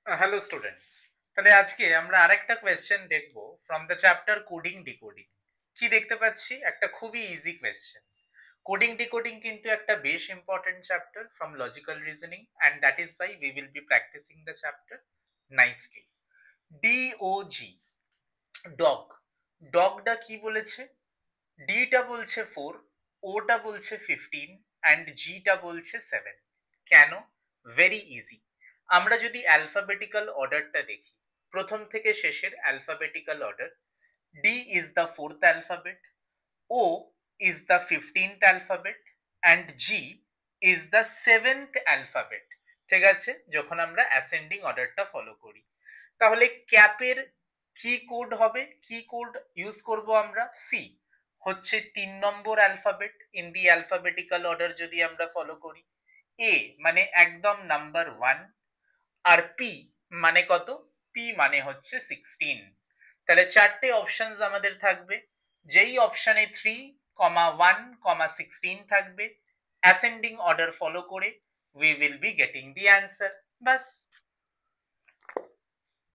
Hello students, তাহলে আজকে আমরা আরেকটা কোয়েশ্চেন দেখব from the chapter coding decoding. কি দেখতে পাচ্ছি? একটা খুবই ইজি কোয়েশ্চেন। কোডিং ডিকোডিং কিন্তু একটা বেশ important chapter from logical reasoning, and that is why we will be practising the chapter nicely. D O G, dog. ডগটা কি বলেছে? ডিটা বলছে 4, ওটা বলছে 15, অ্যান্ড জিটা বলছে 7। কেন? Very easy. আমরা যদি অ্যালফাবেটিক্যাল অর্ডারটা দেখি, প্রথম থেকে শেষের alphabetical order, D is the fourth alphabet, O is the 15th alphabet, and G is the 7th alphabet. ঠিক আছে, যখন আমরা অ্যাসেন্ডিং অর্ডারটা ফলো করি, তাহলে ক্যাপের কি কোড হবে? কি কোড ইউজ করব আমরা? সি হচ্ছে 3 নম্বর alphabet in the alphabetical order যদি আমরা ফলো করি। এ মানে একদম নাম্বার 1, আর পি মানে কত? পি মানে হচ্ছে 16। তাহলে চারটে অপশনস আমাদের থাকবে। যেই অপশনে 3, 1, 16 থাকবে, অ্যাসেন্ডিং অর্ডার ফলো করে we will be getting the answer. Bus.